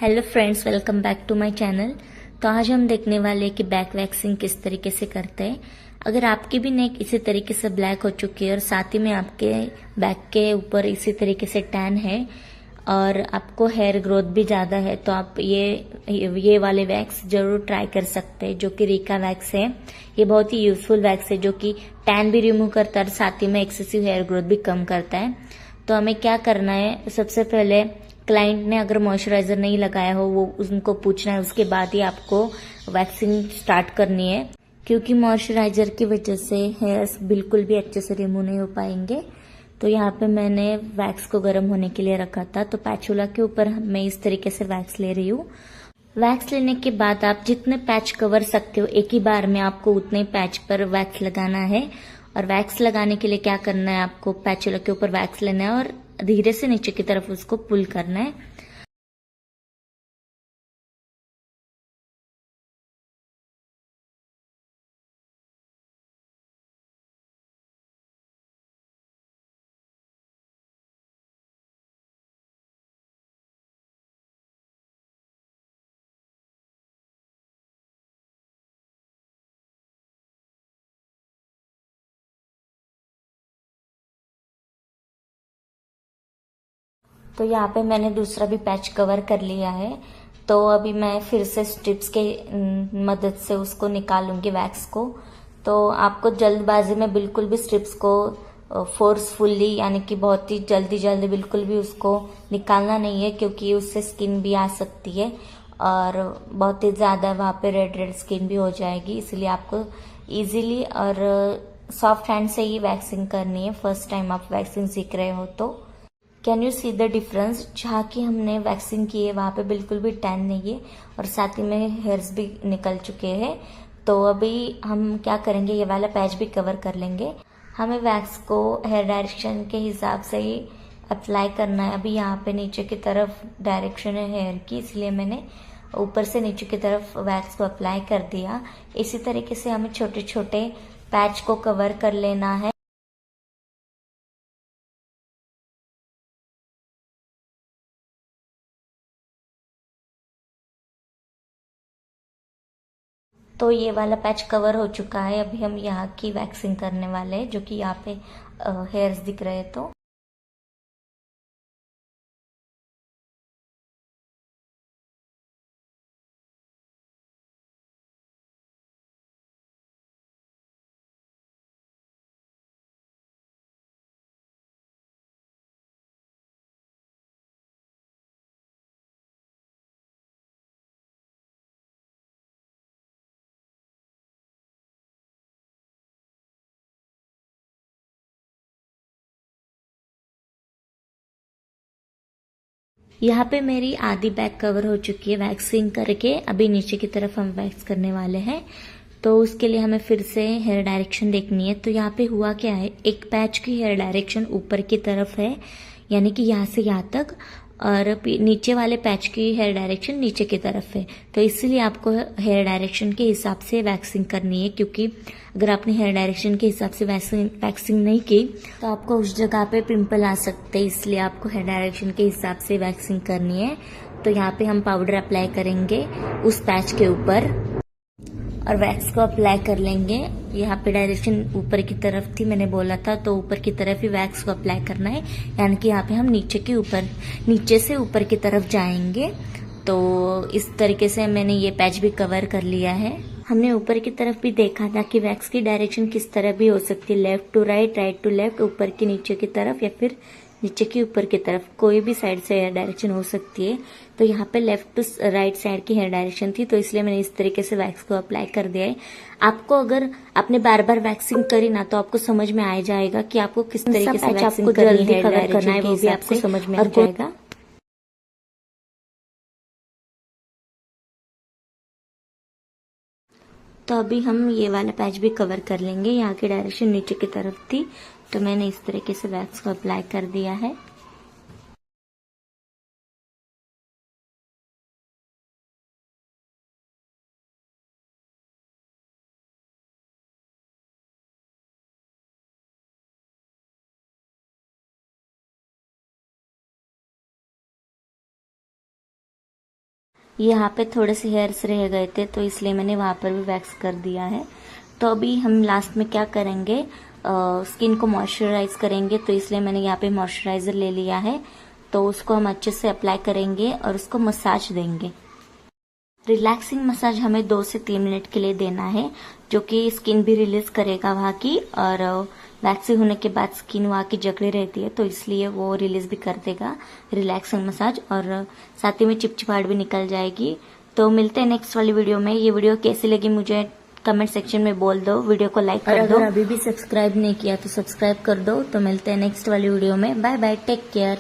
Hello friends, welcome back to my channel. तो आज हम देखने वाले हैं कि बैक वैक्सिंग किस तरीके से करते हैं। अगर आपकी भी नेक इसी तरीके से ब्लैक हो चुकी है और साथ ही में आपके बैक के ऊपर इसी तरीके से टैन है और आपको हेयर ग्रोथ भी ज़्यादा है, तो आप ये वाले वैक्स जरूर ट्राई कर सकते हैं, जो कि रीका वैक्स है। ये बहुत ही यूजफुल वैक्स है जो कि टैन भी रिमूव करता है और साथ ही में एक्सेसिव हेयर ग्रोथ भी कम करता है। तो हमें क्या करना है, सबसे पहले क्लाइंट ने अगर मॉइस्चराइजर नहीं लगाया हो वो उनको पूछना है, उसके बाद ही आपको वैक्सिंग स्टार्ट करनी है, क्योंकि मॉइस्चराइजर की वजह से हेयर्स बिल्कुल भी अच्छे से रिमूव नहीं हो पाएंगे। तो यहाँ पे मैंने वैक्स को गर्म होने के लिए रखा था, तो पैचुला के ऊपर मैं इस तरीके से वैक्स ले रही हूँ। वैक्स लेने के बाद आप जितने पैच कवर सकते हो एक ही बार में आपको उतने पैच पर वैक्स लगाना है। और वैक्स लगाने के लिए क्या करना है, आपको पैचुला के ऊपर वैक्स लेना है और धीरे से नीचे की तरफ उसको पुल करना है। तो यहाँ पे मैंने दूसरा भी पैच कवर कर लिया है। तो अभी मैं फिर से स्ट्रिप्स के मदद से उसको निकालूंगी वैक्स को। तो आपको जल्दबाजी में बिल्कुल भी स्ट्रिप्स को फोर्सफुल्ली यानी कि बहुत ही जल्दी जल्दी बिल्कुल भी उसको निकालना नहीं है, क्योंकि उससे स्किन भी आ सकती है और बहुत ही ज़्यादा वहाँ पे रेड रेड स्किन भी हो जाएगी। इसलिए आपको इजीली और सॉफ्ट हैंड से ही वैक्सिंग करनी है फर्स्ट टाइम आप वैक्सिंग सीख रहे हो तो। Can you see the difference, जहाँ की हमने वैक्सिंग की है वहाँ पे बिल्कुल भी टैन नहीं है और साथ ही में हेयर्स भी निकल चुके हैं। तो अभी हम क्या करेंगे, ये वाला पैच भी कवर कर लेंगे। हमें वैक्स को हेयर डायरेक्शन के हिसाब से ही अप्लाई करना है। अभी यहाँ पे नीचे की तरफ डायरेक्शन है हेयर की, इसलिए मैंने ऊपर से नीचे की तरफ वैक्स को अप्लाई कर दिया। इसी तरीके से हमें छोटे छोटे पैच को कवर कर लेना है। तो ये वाला पैच कवर हो चुका है। अभी हम यहाँ की वैक्सिंग करने वाले हैं, जो कि यहाँ पे हेयर्स दिख रहे हैं। यहाँ पे मेरी आधी बैक कवर हो चुकी है वैक्सिंग करके। अभी नीचे की तरफ हम वैक्स करने वाले हैं, तो उसके लिए हमें फिर से हेयर डायरेक्शन देखनी है। तो यहाँ पे हुआ क्या है, एक पैच की हेयर डायरेक्शन ऊपर की तरफ है, यानी कि यहाँ से यहाँ तक, और नीचे वाले पैच की हेयर डायरेक्शन नीचे की तरफ है। तो इसलिए आपको हेयर डायरेक्शन के हिसाब से वैक्सिंग करनी है, क्योंकि अगर आपने हेयर डायरेक्शन के हिसाब से वैक्सिंग नहीं की तो आपको उस जगह पे पिंपल आ सकते हैं। इसलिए आपको हेयर डायरेक्शन के हिसाब से वैक्सिंग करनी है। तो यहाँ पे हम पाउडर अप्लाई करेंगे उस पैच के ऊपर और वैक्स को अप्लाई कर लेंगे। यहाँ पे डायरेक्शन ऊपर की तरफ थी, मैंने बोला था, तो ऊपर की तरफ ही वैक्स को अप्लाई करना है। यानी कि यहाँ पे हम नीचे से ऊपर की तरफ जाएंगे। तो इस तरीके से मैंने ये पैच भी कवर कर लिया है। हमने ऊपर की तरफ भी देखा था कि वैक्स की डायरेक्शन किस तरह भी हो सकती है, left to right, right to left, ऊपर की नीचे की तरफ या फिर नीचे की ऊपर की तरफ, कोई भी साइड से हेयर डायरेक्शन हो सकती है। तो यहाँ पे लेफ्ट टू राइट साइड की हेयर डायरेक्शन थी, तो इसलिए मैंने इस तरीके से वैक्स को अप्लाई कर दिया है। आपको अगर आपने बार बार वैक्सिंग करी ना, तो आपको समझ में आ जाएगा कि आपको किस तरीके से वैक्सिंग करनी है, कवर करना है, वो भी आपको समझ में आ जाएगा। तो अभी हम ये वाला पैच भी कवर कर लेंगे। यहाँ की डायरेक्शन नीचे की तरफ थी, तो मैंने इस तरीके से वैक्स को अप्लाई कर दिया है। यहाँ पे थोड़े से हेयर्स रह गए थे तो इसलिए मैंने वहाँ पर भी वैक्स कर दिया है। तो अभी हम लास्ट में क्या करेंगे, स्किन को मॉइस्चराइज करेंगे, तो इसलिए मैंने यहाँ पे मॉइस्चराइजर ले लिया है। तो उसको हम अच्छे से अप्लाई करेंगे और उसको मसाज देंगे। रिलैक्सिंग मसाज हमें 2 से 3 मिनट के लिए देना है, जो कि स्किन भी रिलीज करेगा वहाँ की, और वैक्सिंग होने के बाद स्किन वहाँ की जकड़ी रहती है तो इसलिए वो रिलीज भी कर देगा रिलैक्सिंग मसाज, और साथ ही में चिपचिपाहट भी निकल जाएगी। तो मिलते हैं नेक्स्ट वाली वीडियो में। ये वीडियो कैसी लगी मुझे कमेंट सेक्शन में बोल दो, वीडियो को लाइक कर दो, अगर अभी भी सब्सक्राइब नहीं किया तो सब्सक्राइब कर दो। तो मिलते हैं नेक्स्ट वाली वीडियो में। Bye bye, take care.